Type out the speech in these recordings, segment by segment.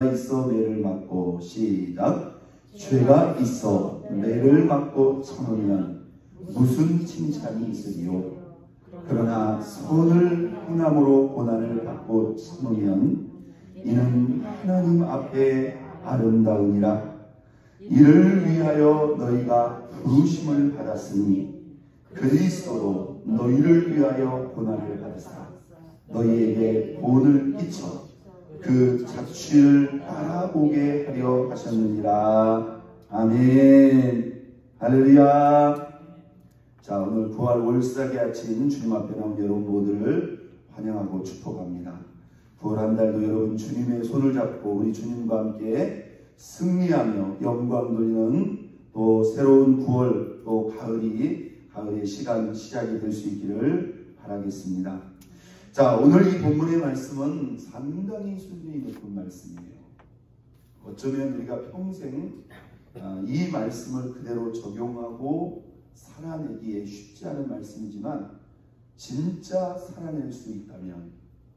있어 매를 맞고 시작. 죄가 있어 매를 맞고 참으면 무슨 칭찬이 있으리요. 그러나 선을 행함으로 고난을 받고 참으면 이는 하나님 앞에 아름다우니라. 이를 위하여 너희가 부르심을 받았으니 그리스도도 너희를 위하여 고난을 받으사 너희에게 본을 끼쳐 그 자취를 알아보게 하려 하셨느니라. 아멘. 할렐루야. 자, 오늘 부활 월삭의 아침 주님 앞에 나온 여러분 모두를 환영하고 축복합니다. 부활 한 달도 여러분 주님의 손을 잡고 우리 주님과 함께 승리하며 영광 돌리는 또 새로운 9월 또 가을의 시간 시작이 될 수 있기를 바라겠습니다. 자, 오늘 이 본문의 말씀은 상당히 수준이 높은 말씀이에요. 어쩌면 우리가 평생 이 말씀을 그대로 적용하고 살아내기에 쉽지 않은 말씀이지만 진짜 살아낼 수 있다면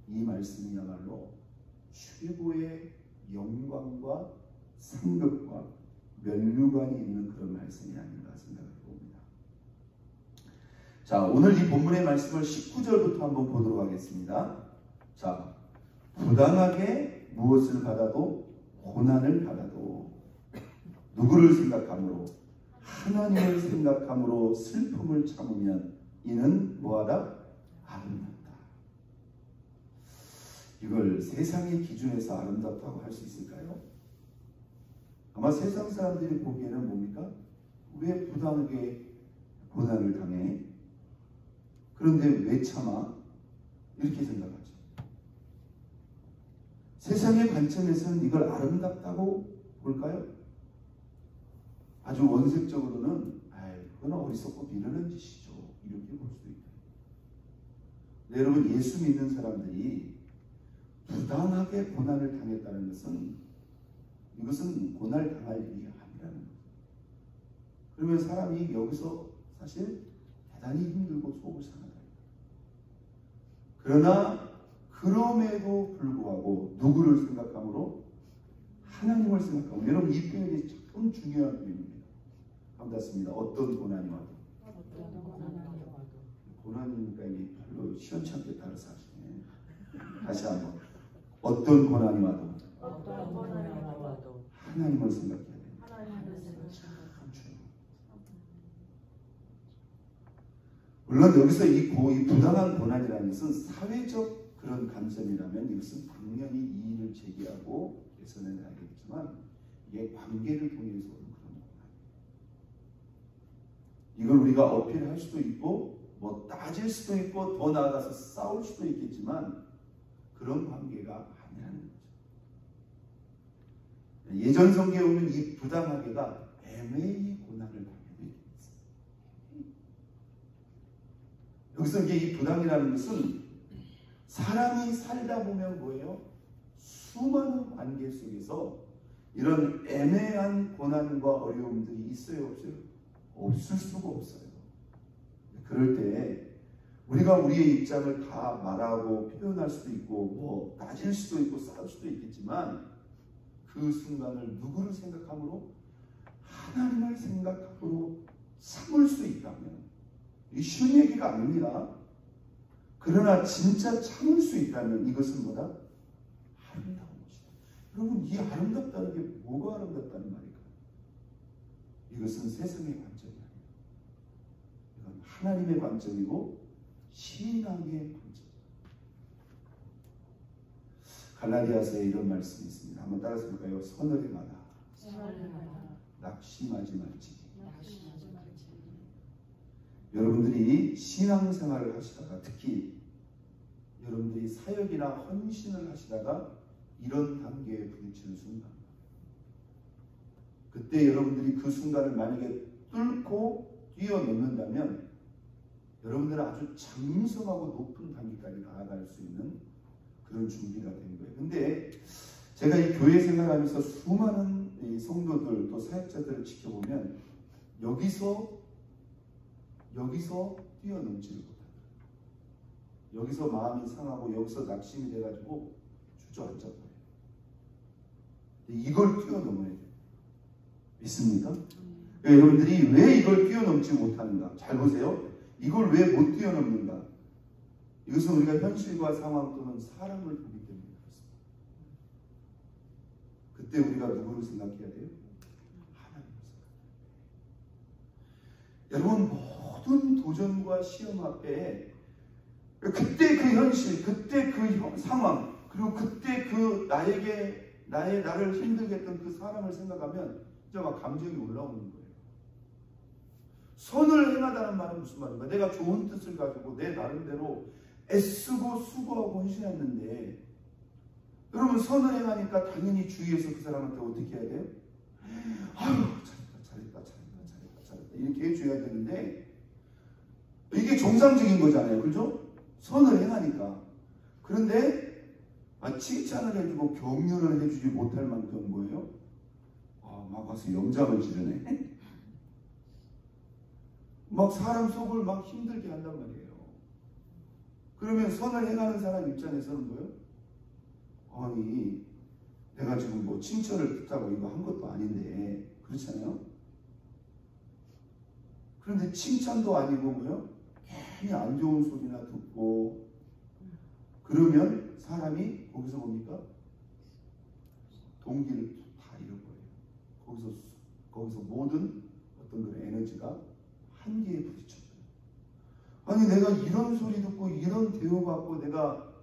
이 말씀이야말로 최고의 영광과 상급과 면류관이 있는 그런 말씀이 아닌가 생각해 봅니다. 자, 오늘 이 본문의 말씀을 19절부터 한번 보도록 하겠습니다. 자, 부당하게 무엇을 받아도 고난을 받아도 누구를 생각함으로 하나님을 생각함으로 슬픔을 참으면 이는 뭐하다? 아름답다. 이걸 세상의 기준에서 아름답다고 할 수 있을까요? 아마 세상 사람들이 보기에는 뭡니까? 왜 부당하게 고난을 당해? 그런데 왜 참아? 이렇게 생각하죠. 세상의 관점에서는 이걸 아름답다고 볼까요? 아주 원색적으로는 그건 어리석고 미련한 짓이죠. 이렇게 볼 수도 있다. 여러분, 예수 믿는 사람들이 부당하게 고난을 당했다는 것은 이것은 고난을 당할 일이 아니라는 거죠. 그러면 사람이 여기서 사실 대단히 힘들고 속을 상하다. 그러나 그럼에도 불구하고 누구를 생각함으로? 하나님을 생각하고. 여러분, 이 표현이 참 중요한 표현입니다. 반갑습니다. 어떤 고난이 와도. 고난이니까 이게 별로 시원찮게 따라서 하시네. 다시 한번. 어떤 고난이 와도 하나님을 생각해야 됩니다. 물론 여기서 이 부당한 고난이라는 것은 사회적 그런 관점이라면 이것은 당연히 이의를 제기하고 개선해야겠지만 이게 관계를 통해서 오는 그런 고난. 이걸 우리가 어필할 수도 있고 뭐 따질 수도 있고 더 나아가서 싸울 수도 있겠지만 그런 관계가 아니라는 거죠. 예전 성경에 보면 이 부당하게가 애매히 고난을 당하게 되어 있습니다. 여기서 이제 이 부당이라는 것은 사람이 살다 보면 뭐예요? 수많은 관계 속에서 이런 애매한 고난과 어려움들이 있어요, 없어요? 없을 수가 없어요. 그럴 때 우리가 우리의 입장을 다 말하고 표현할 수도 있고 뭐 따질 수도 있고 싸울 수도 있겠지만 그 순간을 누구를 생각함으로? 하나님을 생각함으로 참을 수 있다면 이 쉬운 얘기가 아닙니다. 그러나 진짜 참을 수 있다면 이것은 뭐다? 아름다운 것이다. 여러분, 이 아름답다는 게 뭐가 아름답다는 말일까요? 이것은 세상의 관점이 아니에요. 이건 하나님의 관점이고 신앙의 관점. 갈라디아서에 이런 말씀이 있습니다. 한번 따라서 볼까요? 서늘에 마다 낙심하지 말지. 여러분들이 신앙생활을 하시다가 특히 여러분들이 사역이나 헌신을 하시다가 이런 단계에 부딪히는 순간, 그때 여러분들이 그 순간을 만약에 뚫고 뛰어넘는다면 여러분들은 아주 장성하고 높은 단계까지 나아갈 수 있는 그런 준비가 된 거예요. 근데 제가 이 교회 생활하면서 수많은 이 성도들 또 사역자들을 지켜보면 여기서 뛰어넘지를 못합니다. 여기서 마음이 상하고 여기서 낙심이 돼가지고 주저앉아버려요. 이걸 뛰어넘어야 돼요. 믿습니까? 여러분들이 왜 이걸 뛰어넘지 못하는가? 잘 보세요. 이걸 왜 못 뛰어넘는가? 이것은 우리가 현실과 상황 또는 사람을 보기 때문에 그렇습니다. 그때 우리가 누구를 생각해야 돼요? 하나님을 생각해야 돼요. 여러분, 모든 도전과 시험 앞에 그때 그 현실, 그때 그 상황, 그리고 그때 그 나를 힘들게 했던 그 사람을 생각하면 진짜 막 감정이 올라오는 거예요. 선을 행하다는 말은 무슨 말인가? 내가 좋은 뜻을 가지고 내 나름대로 애쓰고 수고하고 헌신했는데, 여러분, 선을 행하니까 당연히 주위에서 그 사람한테 어떻게 해야 돼요? 아유, 잘했다 이렇게 해줘야 되는데, 이게 정상적인 거잖아요. 그죠? 선을 행하니까. 그런데 칭찬을 해주고 격려를 해주지 못할 만큼 뭐예요? 막 와서 염장을 지르네. 막 사람 속을 막 힘들게 한단 말이에요. 그러면 선을 행하는 사람 입장에서는 뭐예요? 아니, 내가 지금 뭐 칭찬을 듣다고 이거 한 것도 아닌데, 그렇잖아요? 그런데 칭찬도 아니고 뭐예요? 괜히 안 좋은 소리나 듣고 그러면 사람이 거기서 뭡니까? 동기를 다 잃어버려요. 거기서 모든 어떤 그런 에너지가 한계에 부딪혀요. 아니, 내가 이런 소리 듣고 이런 대우받고 내가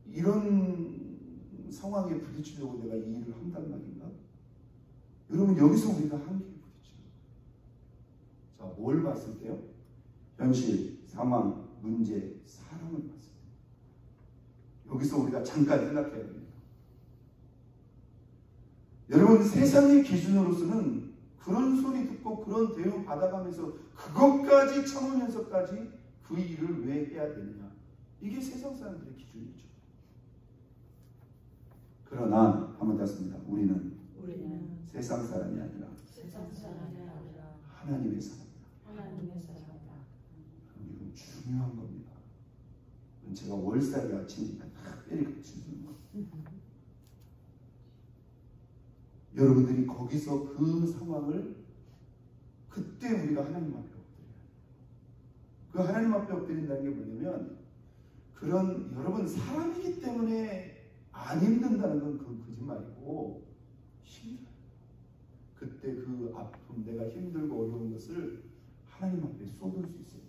이런 상황에 부딪히려고 내가 이 일을 한단 말인가? 여러분, 여기서 우리가 한계에 부딪혀요. 자, 뭘 봤을 때요? 현실, 상황, 문제, 사람을 봤을 때. 여기서 우리가 잠깐 생각해야 됩니다. 여러분, 세상의 기준으로서는 그런 소리 듣고 그런 대우 받아가면서 그것까지 참으면서까지 그 일을 왜 해야 되느냐? 이게 세상 사람들의 기준이죠. 그러나 한번 땄습니다. 우리는 세상 사람이 아니라 하나님의 사람이다. 이건 중요한 겁니다. 제가 월살이 아침이니까 특별히 가르쳐주는 거예요. 여러분들이 거기서 그 상황을 그때 우리가 하나님 앞에 엎드려요. 그 하나님 앞에 엎드린다는 게 뭐냐면, 그런 여러분 사람이기 때문에 안 힘든다는 건 그 거짓말이고, 힘들어요. 그때 그 아픔, 내가 힘들고 어려운 것을 하나님 앞에 쏟을 수 있어요.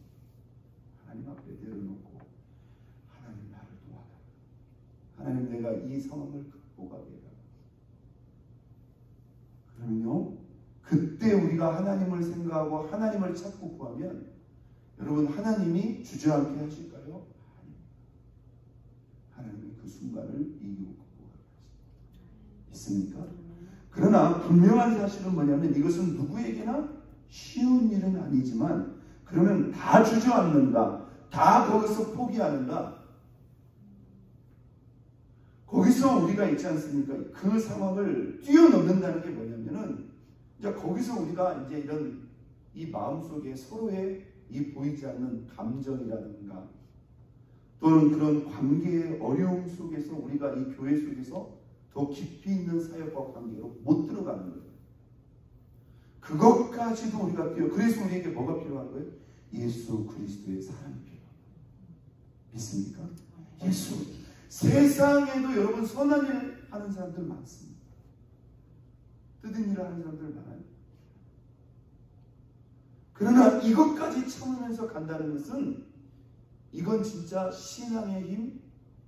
하나님 앞에 내려놓고, 하나님 나를 도와달라. 하나님, 내가 이 상황을 극복하게 해달라. 그러면요, 그때 우리가 하나님을 생각하고 하나님을 찾고 구하면, 여러분, 하나님이 주저앉게 하실까요? 하나님이 그 순간을 이기고 극복하게 하십니다. 있습니까? 그러나 분명한 사실은 뭐냐면, 이것은 누구에게나 쉬운 일은 아니지만, 그러면 다 주저앉는가? 다 거기서 포기하는가? 거기서 우리가 있지 않습니까? 그 상황을 뛰어넘는다는 게 뭐냐면은, 이제 거기서 우리가 이제 이런 이 마음속에 서로의 이 보이지 않는 감정이라든가 또는 그런 관계의 어려움 속에서 우리가 이 교회 속에서 더 깊이 있는 사역과 관계로 못 들어가는 거예요. 그것까지도 우리가 그래서 우리에게 뭐가 필요한 거예요? 예수 그리스도의 사랑이 필요한 거예요. 믿습니까? 예수. 세상에도 여러분 선한 일 하는 사람들 많습니다. 뜯은 일을 하는 사람들 많아요. 그러나 이것까지 참으면서 간다는 것은, 이건 진짜 신앙의 힘,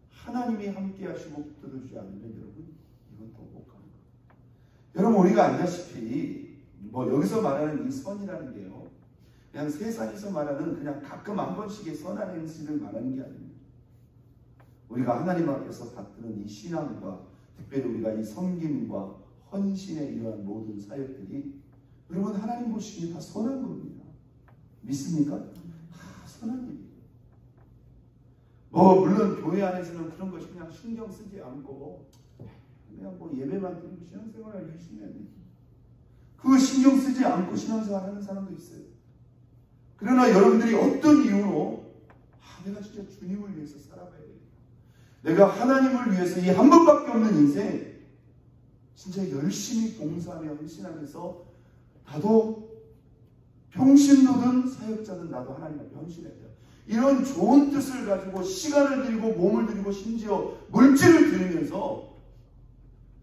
하나님이 함께 하시고 붙들어주지 않으면 여러분, 이건 더 못 가는 거예요. 여러분, 우리가 알다시피 여기서 말하는 이 선이라는 게요, 그냥 세상에서 말하는 그냥 가끔 한 번씩의 선한 행실을 말하는 게 아닙니다. 우리가 하나님 앞에서 받드는 이 신앙과 특별히 우리가 이 섬김과 헌신의 이러한 모든 사역들이 여러분 하나님 보시기에 다 선한 겁니다. 믿습니까? 다 선한 일이에요. 물론 교회 안에서는 그런 것이 그냥 신경 쓰지 않고 그냥 예배만 드리고 신앙생활을 열심히 해야 돼요. 그 신경 쓰지 않고 신앙생활 하는 사람도 있어요. 그러나 여러분들이 어떤 이유로 내가 진짜 주님을 위해서 살아가야 되겠다. 내가 하나님을 위해서 이 한 번밖에 없는 인생 진짜 열심히 봉사하며 헌신하면서 나도 평신도든 사역자든 나도 하나님 앞에 헌신해야 돼요. 이런 좋은 뜻을 가지고 시간을 들이고 몸을 들이고 심지어 물질을 들이면서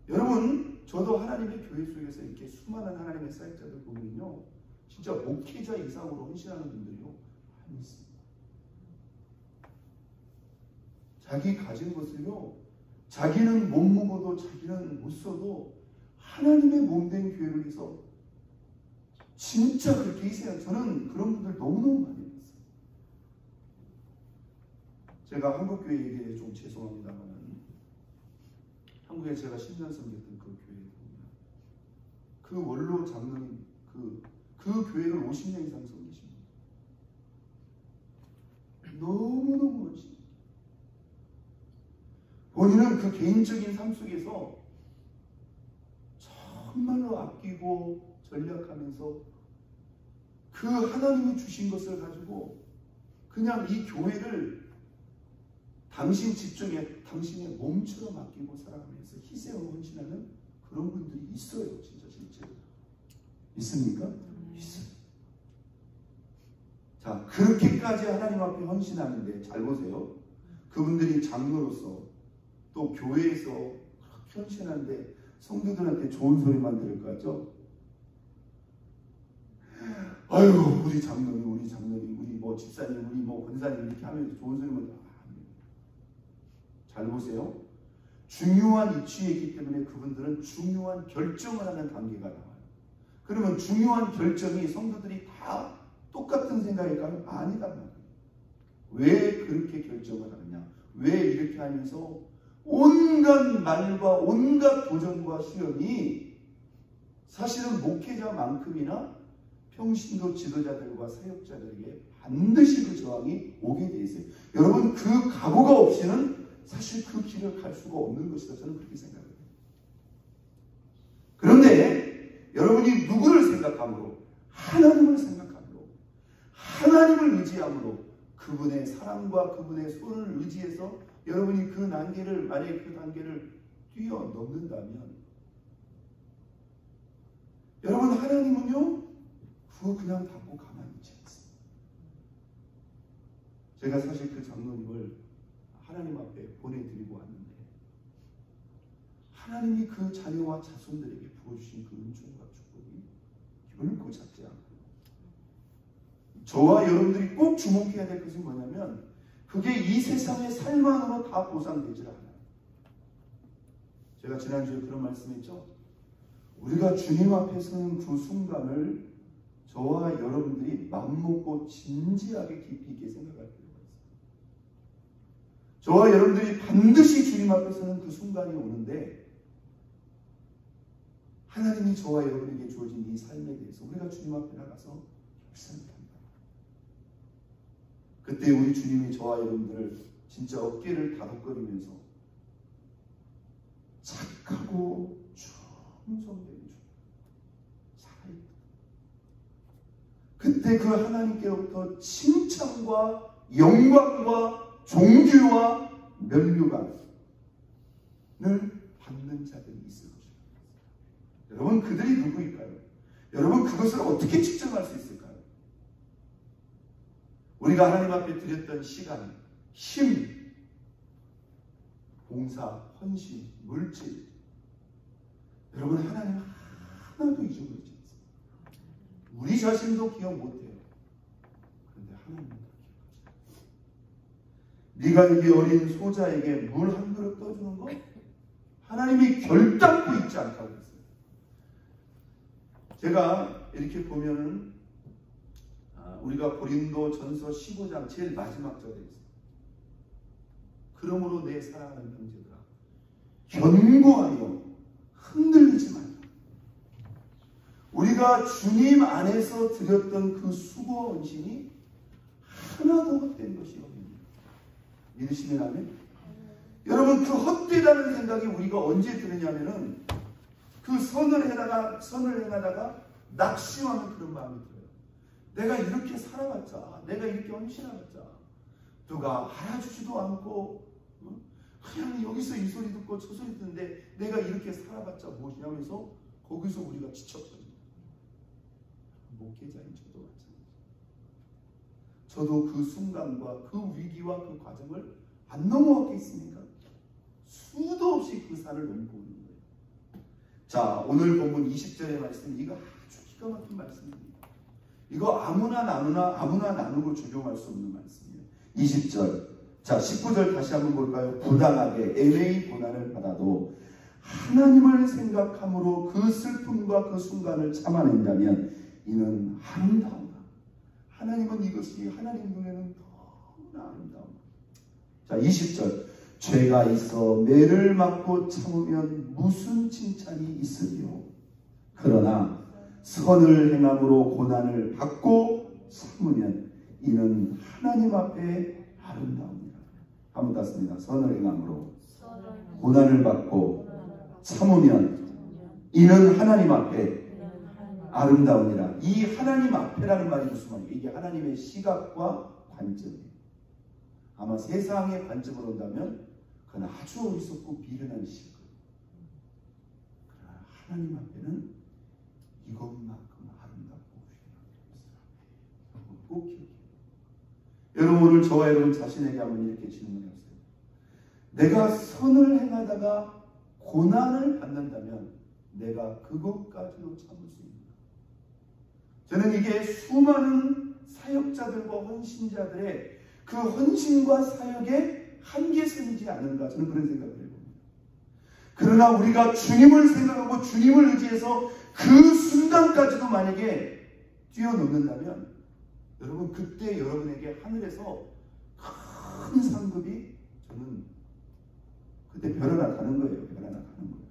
여러분 저도 하나님의 교회 속에서 이렇게 수많은 하나님의 사역자들 보면요 진짜 목회자 이상으로 헌신하는 분들이요 많이 있습니다. 자기 가진 것을요 자기는 못 먹어도 자기는 못 써도 하나님의 몸된 교회를 위해서 진짜 그렇게 희생해요. 저는 그런 분들 너무너무 많이 봤어요. 제가 한국교회 얘기해 좀 죄송합니다만 한국에 제가 10년 섬겼던 그 교회에 보면 그 원로 장로님 그 교회를 50년 이상 섬기십니다. 너무너무 멋집니다. 본인은 그 개인적인 삶 속에서 정말로 아끼고 전략하면서 그 하나님이 주신 것을 가지고 그냥 이 교회를 당신 집중에 당신의 몸처럼 아끼고 살아가면서 희생을 헌신하는 그런 분들이 있어요. 진짜 실제로. 있습니까? 있어요. 자, 그렇게까지 하나님 앞에 헌신하는데 잘 보세요. 그분들이 장로로서 또 교회에서 그렇게 헌신하는데 성도들한테 좋은 소리만 들을 것 같죠? 아유 우리 장로님 우리 뭐 집사님 우리 뭐 권사님 이렇게 하면서 좋은 소리만 잘 보세요. 중요한 이치에 있기 때문에 그분들은 중요한 결정을 하는 단계가 나와요. 그러면 중요한 결정이 성도들이 다 똑같은 생각일까요? 아니단 말이에요. 왜 그렇게 결정을 하느냐? 왜 이렇게 하면서 온갖 말과 온갖 도전과 시험이 사실은 목회자만큼이나 평신도 지도자들과 사역자들에게 반드시 그 저항이 오게 돼 있어요. 여러분 그 각오가 없이는 사실 그 길을 갈 수가 없는 것이다. 저는 그렇게 생각해요. 그런데 여러분이 누구를 생각함으로 하나님을 생각함으로 하나님을 의지함으로 그분의 사랑과 그분의 손을 의지해서 여러분이 그 단계를 만약에 그 단계를 뛰어넘는다면 여러분 하나님은요 그거 그냥 받고 가만히 있지 않습니다. 제가 사실 그 장로님을 하나님 앞에 보내드리고 왔는데 하나님이 그 자녀와 자손들에게 부어주신 그 은총과 축복이 결코 작지 않고 저와 여러분들이 꼭 주목해야 될 것은 뭐냐면 그게 이 세상의 삶만으로 다 보상되질 않아요. 제가 지난주에 그런 말씀했죠. 우리가 주님 앞에 서는 그 순간을 저와 여러분들이 맘먹고 진지하게 깊이 있게 생각할 필요가 있습니다. 저와 여러분들이 반드시 주님 앞에 서는 그 순간이 오는데 하나님이 저와 여러분에게 주어진 이 삶에 대해서 우리가 주님 앞에 나가서 결산을 합니다. 그때 우리 주님이 저와 여러분들을 진짜 어깨를 다독거리면서 착하고 충성된 주 살아있다. 그때 그 하나님께로부터 칭찬과 영광과 존귀와 면류관을 받는 자들이 있을 것입니다. 여러분 그들이 누구일까요? 여러분 그것을 어떻게 측정할 수 있을까요? 우리가 하나님 앞에 드렸던 시간, 힘, 봉사, 헌신, 물질 여러분 하나님 하나도 잊어버리지 않습니다. 우리 자신도 기억 못해요. 그런데 하나님은 기억하지. 네가 이게 어린 소자에게 물 한 그릇 떠주는 거 하나님이 결단코 잊지 않다고 했어요. 제가 이렇게 보면은 우리가 고린도 전서 15장 제일 마지막 절에 있어요. 그러므로 내 사랑하는 형제들아 견고하여 흔들리지 말라. 우리가 주님 안에서 드렸던 그 수고와 헌신이 하나도 헛된 것이 없습니다. 믿으시면 아멘? 여러분 그 헛되다는 생각이 우리가 언제 드느냐면은 그 선을 행하다가 낙심하는 그런 마음이 들어요. 내가 이렇게 살아봤자 내가 이렇게 헌신해봤자 누가 알아주지도 않고 그냥 여기서 이 소리 듣고 저 소리 듣는데 내가 이렇게 살아봤자 무엇이냐 해서 거기서 우리가 지쳤거든요. 목회자인 저도 마찬가지예요. 저도 그 순간과 그 위기와 그 과정을 안 넘어왔겠습니까? 수도 없이 그 산을 넘고 오는 거예요. 자, 오늘 본문 20절의 말씀, 이거 아주 기가 막힌 말씀입니다. 이거 아무나 나누고 적용할 수 없는 말씀이에요. 20절. 자, 19절 다시 한번 볼까요? 부당하게 애매히 고난을 받아도 하나님을 생각함으로 그 슬픔과 그 순간을 참아낸다면 이는 아름다우다. 하나님은 이것이 하나님 눈에는 너무나 아름다운. 자, 20절. 죄가 있어 매를 맞고 참으면 무슨 칭찬이 있으리요. 그러나 선을 행함으로 고난을 받고 참으면 이는 하나님 앞에 아름다웁니다. 한번 땄습니다. 선을 행함으로 고난을 받고 참으면 이는 하나님 앞에 아름다우니라. 이 하나님 앞에라는 말이 무슨 말이에요? 이게 하나님의 시각과 관점이에요. 아마 세상의 관점으로 본다면 그건 아주 어리석고 비련한 시각. 그러나 하나님 앞에는 이것만큼 아름답고 훌륭한 꼭 기억해요. 여러분, 오늘 저와 여러분 자신에게 한번 이렇게 질문해 보세요. 내가 선을 행하다가 고난을 받는다면 내가 그것까지도 참을 수 있는가? 저는 이게 수많은 사역자들과 헌신자들의 그 헌신과 사역의 한계선이지 않은가, 저는 그런 생각을 해봅니다. 그러나 우리가 주님을 생각하고 주님을 의지해서 그 순간까지도 만약에 뛰어넘는다면 여러분, 그때 여러분에게 하늘에서 큰 상급이, 저는 그때 별 하나 가는 거예요. 별 하나 가는 거예요.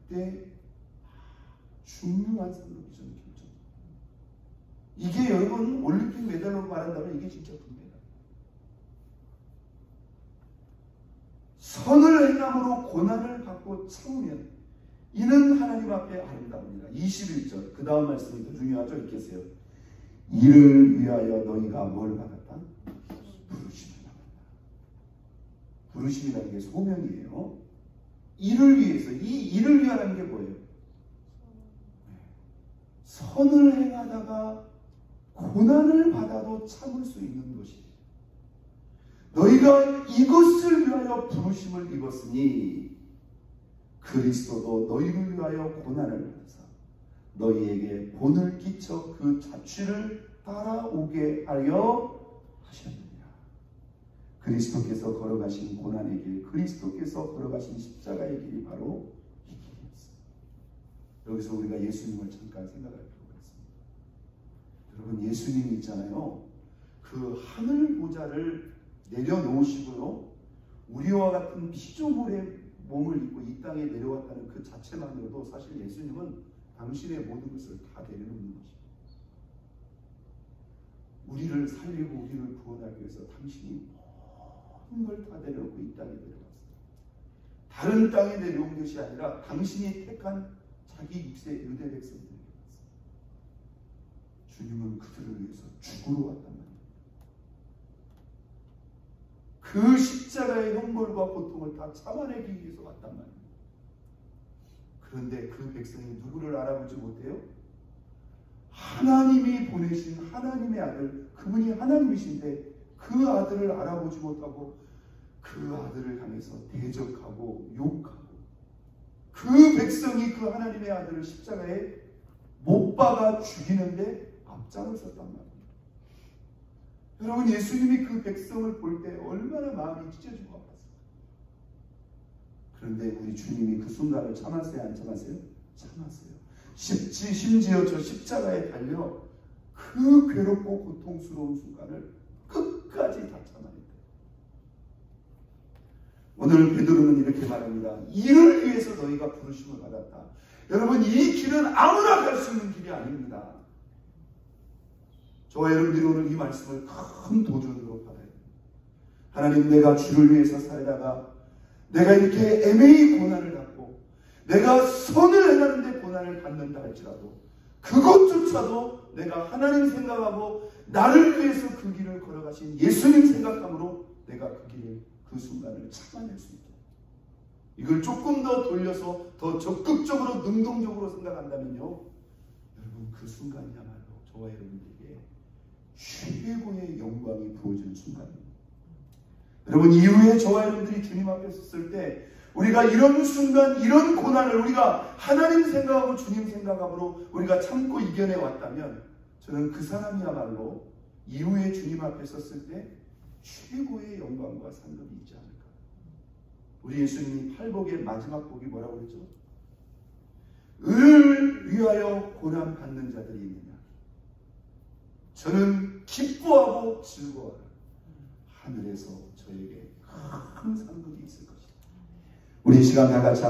그때 중요한 상급이 저는 결정. 이게 여러분 올림픽 메달로 말한다면 이게 진짜 금메달. 선을 행함으로 고난을 받고 참으면 이는 하나님 앞에 아름다웁니다. 21절 그 다음 말씀이 더 중요하죠. 이렇게 하세요. 이를 위하여 너희가 뭘 받았다? 부르심을 받았다. 부르심이라는 게 소명이에요. 이를 위해서, 이 일을 위하라는 게 뭐예요? 선을 행하다가 고난을 받아도 참을 수 있는 것이, 너희가 이것을 위하여 부르심을 입었으니 그리스도도 너희를 위하여 고난을 받으사 너희에게 본을 끼쳐 그 자취를 따라오게 하려 하셨느니라. 그리스도께서 걸어가신 고난의 길, 그리스도께서 걸어가신 십자가의 길이 바로 이 길이었습니다. 여기서 우리가 예수님을 잠깐 생각할 필요가 있습니다. 여러분, 예수님이 있잖아요. 그 하늘 보좌를 내려놓으시고요, 우리와 같은 피조물의 몸을 입고 이 땅에 내려왔다는 그 자체만으로도 사실 예수님은 당신의 모든 것을 다 내려놓는 것입니다. 우리를 살리고 우리를 구원하기 위해서 당신이 모든 걸 다 내려놓고 이 땅에 내려왔습니다. 다른 땅에 내려온 것이 아니라 당신이 택한 자기 육세 유대 백성들에게 왔습니다. 주님은 그들을 위해서 죽으러 왔단 말입니다. 그 십자가의 형벌과 고통을 다 참아내기 위해서 왔단 말입니다. 그런데 그 백성이 누구를 알아보지 못해요? 하나님이 보내신 하나님의 아들, 그분이 하나님이신데 그 아들을 알아보지 못하고 그 아들을 향해서 대적하고 욕하고, 그 백성이 그 하나님의 아들을 십자가에 못 박아 죽이는데 앞장을 섰단 말입니다. 여러분, 예수님이 그 백성을 볼 때 얼마나 마음이 찢어지고 아팠어요. 그런데 우리 주님이 그 순간을 참았어요? 안 참았어요? 참았어요. 심지어 저 십자가에 달려 그 괴롭고 고통스러운 순간을 끝까지 다 참아냈대요. 오늘 베드로는 이렇게 말합니다. 이를 위해서 너희가 부르심을 받았다. 여러분, 이 길은 아무나 갈 수 있는 길이 아닙니다. 저와 여러분들이 오늘 이 말씀을 큰 도전으로 받아야 됩니다. 하나님, 내가 주를 위해서 살다가 내가 이렇게 애매히 고난을 받고 내가 선을 행하는데 고난을 받는다 할지라도 그것조차도 내가 하나님 생각하고 나를 위해서 그 길을 걸어가신 예수님 생각함으로 내가 그 그 순간을 참아낼 수 있도록, 이걸 조금 더 돌려서 더 적극적으로 능동적으로 생각한다면요, 여러분 그 순간이야말로 저와 여러분들에게 최고의 영광이 부어지는 순간입니다. 여러분, 이후에 저와 여러분들이 주님 앞에 섰을 때 우리가 이런 순간, 이런 고난을 우리가 하나님 생각하고 주님 생각함으로 우리가 참고 이겨내 왔다면, 저는 그 사람이야말로 이후에 주님 앞에 섰을 때 최고의 영광과 상급이 있지 않을까. 우리 예수님이 팔복의 마지막 복이 뭐라고 그랬죠? 의를 위하여 고난 받는 자들이 있느냐, 저는 기뻐하고 즐거워하라. 하늘에서 저에게 큰 상급이 있을 것이다. 우리 시간 다 같이